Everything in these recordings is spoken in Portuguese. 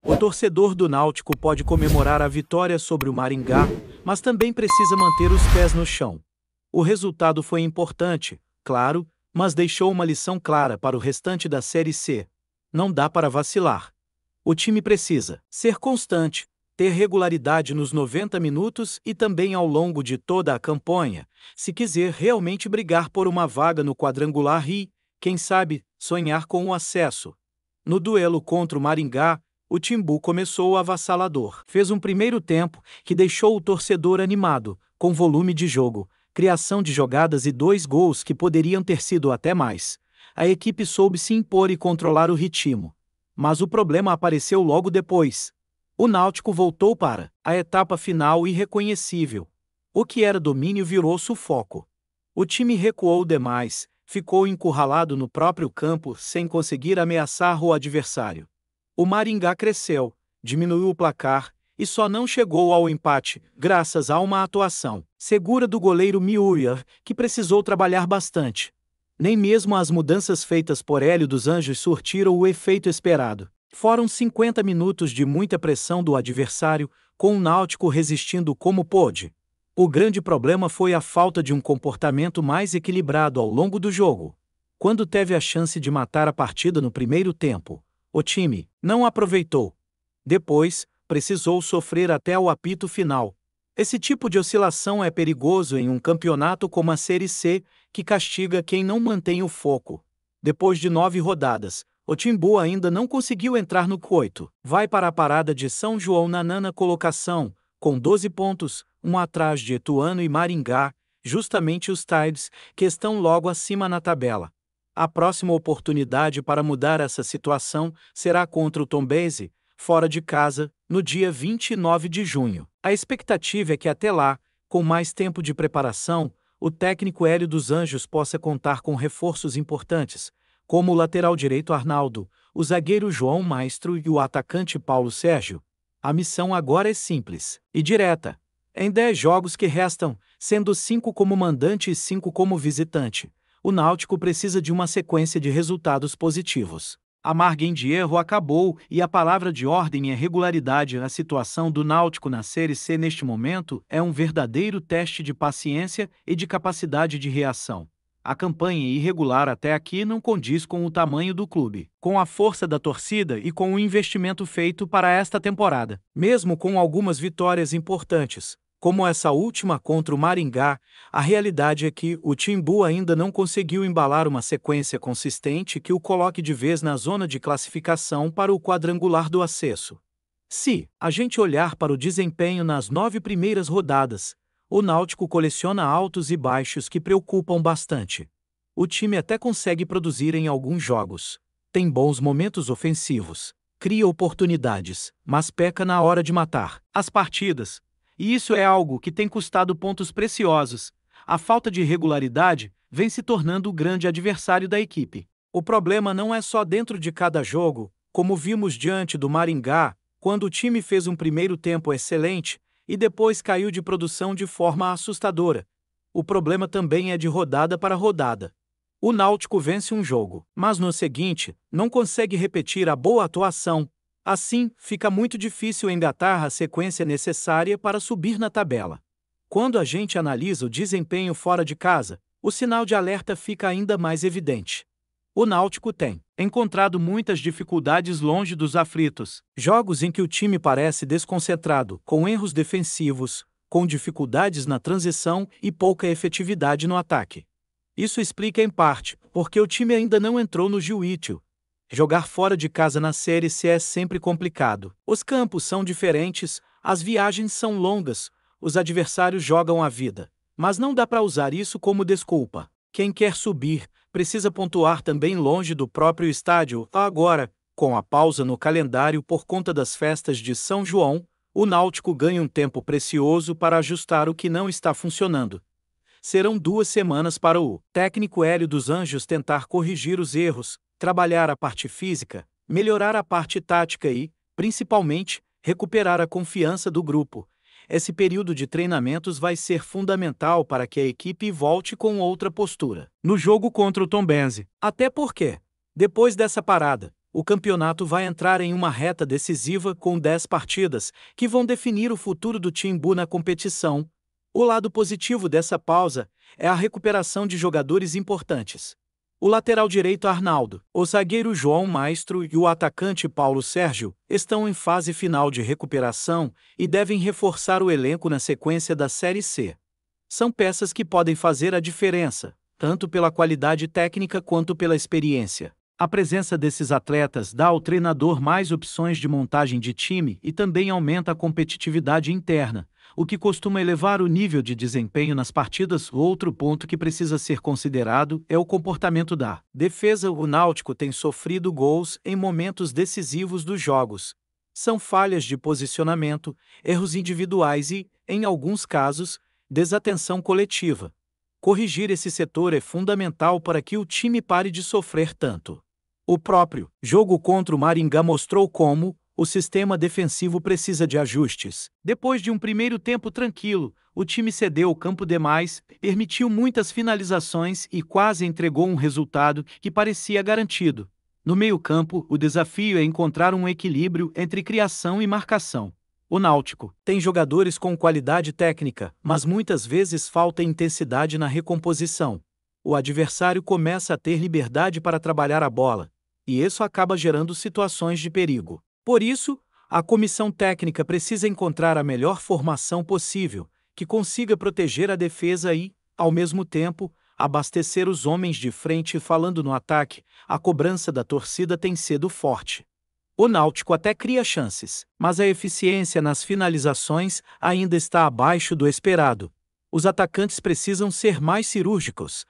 O torcedor do Náutico pode comemorar a vitória sobre o Maringá, mas também precisa manter os pés no chão. O resultado foi importante, claro, mas deixou uma lição clara para o restante da Série C. Não dá para vacilar. O time precisa ser constante, ter regularidade nos 90 minutos e também ao longo de toda a campanha, se quiser realmente brigar por uma vaga no quadrangular e, quem sabe, sonhar com o acesso. No duelo contra o Maringá, o Timbu começou avassalador. Fez um primeiro tempo que deixou o torcedor animado, com volume de jogo, criação de jogadas e 2 gols que poderiam ter sido até mais. A equipe soube se impor e controlar o ritmo. Mas o problema apareceu logo depois. O Náutico voltou para a etapa final irreconhecível. O que era domínio virou sufoco. O time recuou demais, ficou encurralado no próprio campo sem conseguir ameaçar o adversário. O Maringá cresceu, diminuiu o placar e só não chegou ao empate graças a uma atuação segura do goleiro Miúria, que precisou trabalhar bastante. Nem mesmo as mudanças feitas por Hélio dos Anjos surtiram o efeito esperado. Foram 50 minutos de muita pressão do adversário, com o Náutico resistindo como pôde. O grande problema foi a falta de um comportamento mais equilibrado ao longo do jogo. Quando teve a chance de matar a partida no primeiro tempo, o time não aproveitou. Depois, precisou sofrer até o apito final. Esse tipo de oscilação é perigoso em um campeonato como a Série C, que castiga quem não mantém o foco. Depois de 9 rodadas, o Timbu ainda não conseguiu entrar no Q8. Vai para a parada de São João na 9ª colocação, com 12 pontos, um atrás de Ituano e Maringá, justamente os Tides, que estão logo acima na tabela. A próxima oportunidade para mudar essa situação será contra o Tombense, fora de casa, no dia 29 de junho. A expectativa é que até lá, com mais tempo de preparação, o técnico Hélio dos Anjos possa contar com reforços importantes, como o lateral direito Arnaldo, o zagueiro João Maestro e o atacante Paulo Sérgio. A missão agora é simples e direta. Em 10 jogos que restam, sendo 5 como mandante e 5 como visitante, o Náutico precisa de uma sequência de resultados positivos. A margem de erro acabou e a palavra de ordem é regularidade. A situação do Náutico na Série C neste momento é um verdadeiro teste de paciência e de capacidade de reação. A campanha irregular até aqui não condiz com o tamanho do clube, com a força da torcida e com o investimento feito para esta temporada. Mesmo com algumas vitórias importantes, como essa última contra o Maringá, a realidade é que o Timbu ainda não conseguiu embalar uma sequência consistente que o coloque de vez na zona de classificação para o quadrangular do acesso. Se a gente olhar para o desempenho nas 9 primeiras rodadas, o Náutico coleciona altos e baixos que preocupam bastante. O time até consegue produzir em alguns jogos. Tem bons momentos ofensivos, cria oportunidades, mas peca na hora de matar as partidas. E isso é algo que tem custado pontos preciosos. A falta de regularidade vem se tornando o grande adversário da equipe. O problema não é só dentro de cada jogo, como vimos diante do Maringá, quando o time fez um primeiro tempo excelente e depois caiu de produção de forma assustadora. O problema também é de rodada para rodada. O Náutico vence um jogo, mas no seguinte, não consegue repetir a boa atuação. Assim, fica muito difícil engatar a sequência necessária para subir na tabela. Quando a gente analisa o desempenho fora de casa, o sinal de alerta fica ainda mais evidente. O Náutico tem encontrado muitas dificuldades longe dos aflitos, jogos em que o time parece desconcentrado, com erros defensivos, com dificuldades na transição e pouca efetividade no ataque. Isso explica em parte porque o time ainda não entrou no Jiu-Jitsu. Jogar fora de casa na Série C é sempre complicado. Os campos são diferentes, as viagens são longas, os adversários jogam a vida. Mas não dá para usar isso como desculpa. Quem quer subir, precisa pontuar também longe do próprio estádio. Agora, com a pausa no calendário por conta das festas de São João, o Náutico ganha um tempo precioso para ajustar o que não está funcionando. Serão 2 semanas para o técnico Hélio dos Anjos tentar corrigir os erros, trabalhar a parte física, melhorar a parte tática e, principalmente, recuperar a confiança do grupo. Esse período de treinamentos vai ser fundamental para que a equipe volte com outra postura no jogo contra o Tombense. Até porque, depois dessa parada, O campeonato vai entrar em uma reta decisiva com 10 partidas, que vão definir o futuro do Timbu na competição. O lado positivo dessa pausa é a recuperação de jogadores importantes. O lateral direito Arnaldo, o zagueiro João Maestro e o atacante Paulo Sérgio estão em fase final de recuperação e devem reforçar o elenco na sequência da Série C. São peças que podem fazer a diferença, tanto pela qualidade técnica quanto pela experiência. A presença desses atletas dá ao treinador mais opções de montagem de time e também aumenta a competitividade interna, o que costuma elevar o nível de desempenho nas partidas. Outro ponto que precisa ser considerado é o comportamento da defesa. O Náutico tem sofrido gols em momentos decisivos dos jogos. São falhas de posicionamento, erros individuais e, em alguns casos, desatenção coletiva. Corrigir esse setor é fundamental para que o time pare de sofrer tanto. O próprio jogo contra o Maringá mostrou como o sistema defensivo precisa de ajustes. Depois de um primeiro tempo tranquilo, o time cedeu o campo demais, permitiu muitas finalizações e quase entregou um resultado que parecia garantido. No meio-campo, o desafio é encontrar um equilíbrio entre criação e marcação. O Náutico tem jogadores com qualidade técnica, mas muitas vezes falta intensidade na recomposição. O adversário começa a ter liberdade para trabalhar a bola, e isso acaba gerando situações de perigo. Por isso, a comissão técnica precisa encontrar a melhor formação possível, que consiga proteger a defesa e, ao mesmo tempo, abastecer os homens de frente. Falando no ataque, a cobrança da torcida tem sido forte. O Náutico até cria chances, mas a eficiência nas finalizações ainda está abaixo do esperado. Os atacantes precisam ser mais cirúrgicos.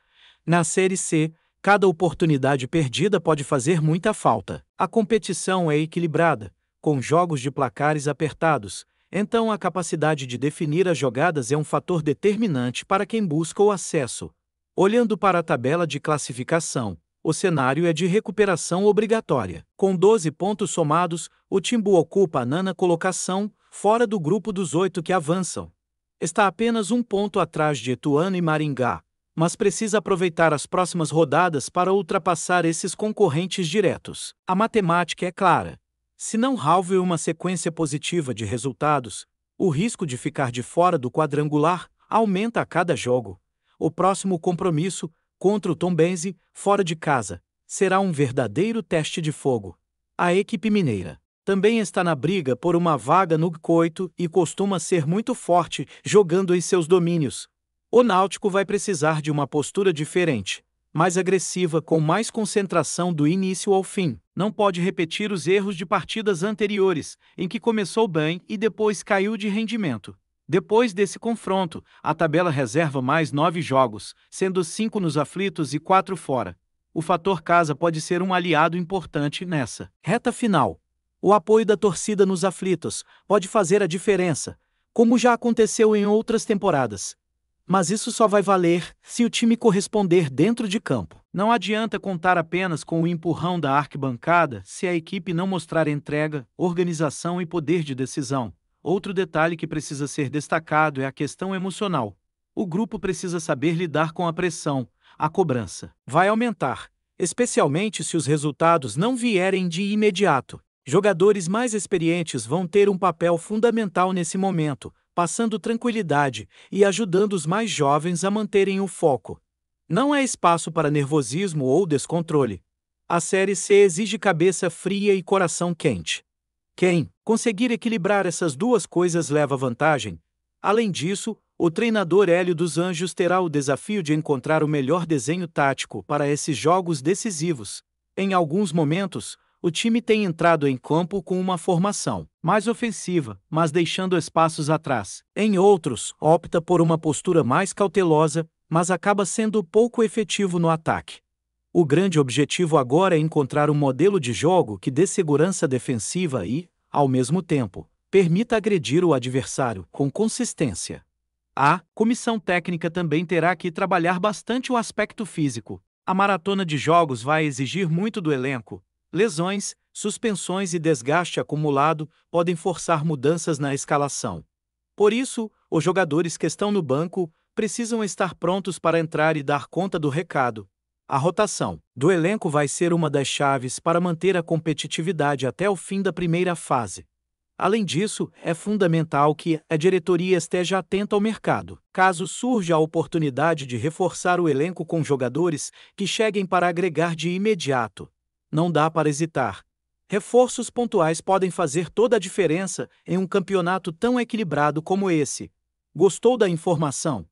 Na Série C, cada oportunidade perdida pode fazer muita falta. A competição é equilibrada, com jogos de placares apertados, então a capacidade de definir as jogadas é um fator determinante para quem busca o acesso. Olhando para a tabela de classificação, o cenário é de recuperação obrigatória. Com 12 pontos somados, o Timbu ocupa a 9ª colocação, fora do grupo dos 8 que avançam. Está apenas um ponto atrás de Ituano e Maringá, mas precisa aproveitar as próximas rodadas para ultrapassar esses concorrentes diretos. A matemática é clara. Se não houver uma sequência positiva de resultados, o risco de ficar de fora do quadrangular aumenta a cada jogo. O próximo compromisso, contra o Tombense, fora de casa, será um verdadeiro teste de fogo. A equipe mineira também está na briga por uma vaga no G8 e costuma ser muito forte jogando em seus domínios. O Náutico vai precisar de uma postura diferente, mais agressiva, com mais concentração do início ao fim. Não pode repetir os erros de partidas anteriores, em que começou bem e depois caiu de rendimento. Depois desse confronto, a tabela reserva mais 9 jogos, sendo 5 nos aflitos e 4 fora. O fator casa pode ser um aliado importante nessa reta final. O apoio da torcida nos aflitos pode fazer a diferença, como já aconteceu em outras temporadas. Mas isso só vai valer se o time corresponder dentro de campo. Não adianta contar apenas com o empurrão da arquibancada se a equipe não mostrar entrega, organização e poder de decisão. Outro detalhe que precisa ser destacado é a questão emocional. O grupo precisa saber lidar com a pressão. A cobrança vai aumentar, especialmente se os resultados não vierem de imediato. Jogadores mais experientes vão ter um papel fundamental nesse momento, passando tranquilidade e ajudando os mais jovens a manterem o foco. Não há espaço para nervosismo ou descontrole. A Série C exige cabeça fria e coração quente. Quem conseguir equilibrar essas duas coisas leva vantagem. Além disso, o treinador Hélio dos Anjos terá o desafio de encontrar o melhor desenho tático para esses jogos decisivos. Em alguns momentos, o time tem entrado em campo com uma formação mais ofensiva, mas deixando espaços atrás. Em outros, opta por uma postura mais cautelosa, mas acaba sendo pouco efetivo no ataque. O grande objetivo agora é encontrar um modelo de jogo que dê segurança defensiva e, ao mesmo tempo, permita agredir o adversário com consistência. A comissão técnica também terá que trabalhar bastante o aspecto físico. A maratona de jogos vai exigir muito do elenco. Lesões, suspensões e desgaste acumulado podem forçar mudanças na escalação. Por isso, os jogadores que estão no banco precisam estar prontos para entrar e dar conta do recado. A rotação do elenco vai ser uma das chaves para manter a competitividade até o fim da primeira fase. Além disso, é fundamental que a diretoria esteja atenta ao mercado. Caso surja a oportunidade de reforçar o elenco com jogadores que cheguem para agregar de imediato, não dá para hesitar. Reforços pontuais podem fazer toda a diferença em um campeonato tão equilibrado como esse. Gostou da informação?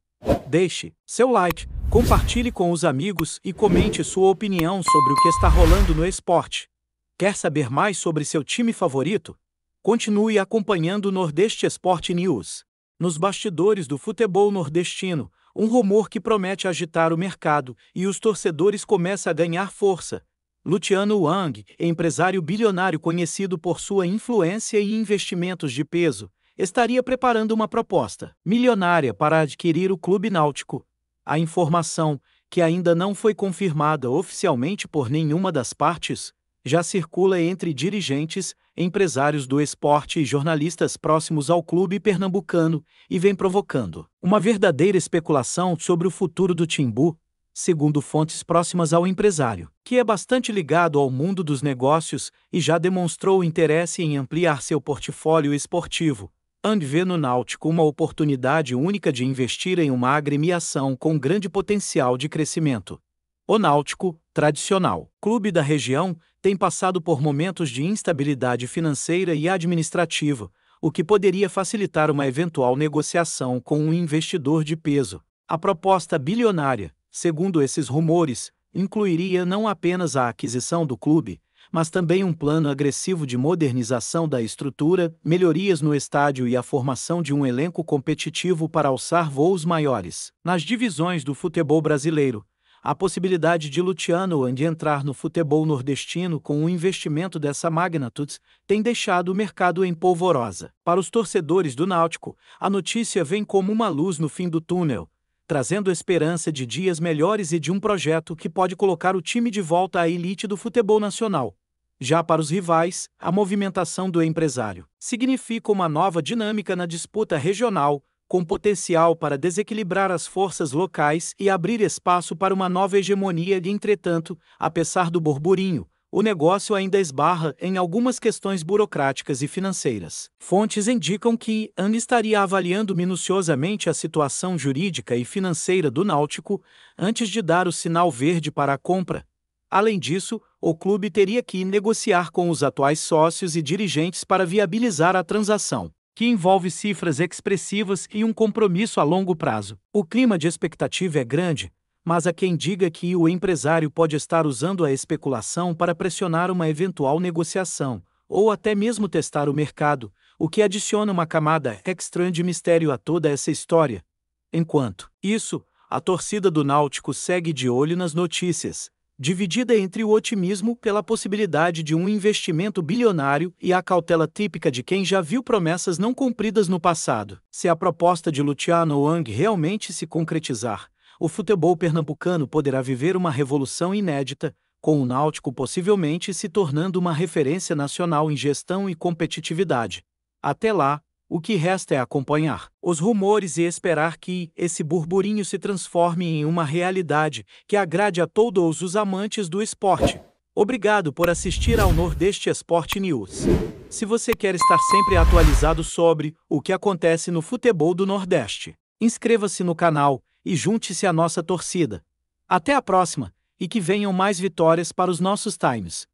Deixe seu like, compartilhe com os amigos e comente sua opinião sobre o que está rolando no esporte. Quer saber mais sobre seu time favorito? Continue acompanhando o Nordeste Esporte News. Nos bastidores do futebol nordestino, um rumor que promete agitar o mercado e os torcedores começa a ganhar força. Luciano Wang, empresário bilionário conhecido por sua influência e investimentos de peso, estaria preparando uma proposta milionária para adquirir o Clube Náutico. A informação, que ainda não foi confirmada oficialmente por nenhuma das partes, já circula entre dirigentes, empresários do esporte e jornalistas próximos ao clube pernambucano e vem provocando uma verdadeira especulação sobre o futuro do Timbu, segundo fontes próximas ao empresário, que é bastante ligado ao mundo dos negócios e já demonstrou interesse em ampliar seu portfólio esportivo. Wang vê no Náutico uma oportunidade única de investir em uma agremiação com grande potencial de crescimento. O Náutico, tradicional clube da região, tem passado por momentos de instabilidade financeira e administrativa, o que poderia facilitar uma eventual negociação com um investidor de peso. A proposta bilionária, segundo esses rumores, incluiria não apenas a aquisição do clube, mas também um plano agressivo de modernização da estrutura, melhorias no estádio e a formação de um elenco competitivo para alçar voos maiores. Nas divisões do futebol brasileiro, a possibilidade de Luciano Wang entrar no futebol nordestino com um investimento dessa magnitude tem deixado o mercado em polvorosa. Para os torcedores do Náutico, a notícia vem como uma luz no fim do túnel, trazendo esperança de dias melhores e de um projeto que pode colocar o time de volta à elite do futebol nacional. Já para os rivais, a movimentação do empresário significa uma nova dinâmica na disputa regional, com potencial para desequilibrar as forças locais e abrir espaço para uma nova hegemonia. Entretanto, apesar do burburinho, o negócio ainda esbarra em algumas questões burocráticas e financeiras. Fontes indicam que Wang estaria avaliando minuciosamente a situação jurídica e financeira do Náutico antes de dar o sinal verde para a compra. Além disso, o clube teria que negociar com os atuais sócios e dirigentes para viabilizar a transação, que envolve cifras expressivas e um compromisso a longo prazo. O clima de expectativa é grande, mas há quem diga que o empresário pode estar usando a especulação para pressionar uma eventual negociação, ou até mesmo testar o mercado, o que adiciona uma camada extra de mistério a toda essa história. Enquanto isso, a torcida do Náutico segue de olho nas notícias, dividida entre o otimismo pela possibilidade de um investimento bilionário e a cautela típica de quem já viu promessas não cumpridas no passado. Se a proposta de Luciano Wang realmente se concretizar, o futebol pernambucano poderá viver uma revolução inédita, com o Náutico possivelmente se tornando uma referência nacional em gestão e competitividade. Até lá, o que resta é acompanhar os rumores e esperar que esse burburinho se transforme em uma realidade que agrade a todos os amantes do esporte. Obrigado por assistir ao Nordeste Esporte News. Se você quer estar sempre atualizado sobre o que acontece no futebol do Nordeste, inscreva-se no canal e junte-se à nossa torcida. Até a próxima, e que venham mais vitórias para os nossos times.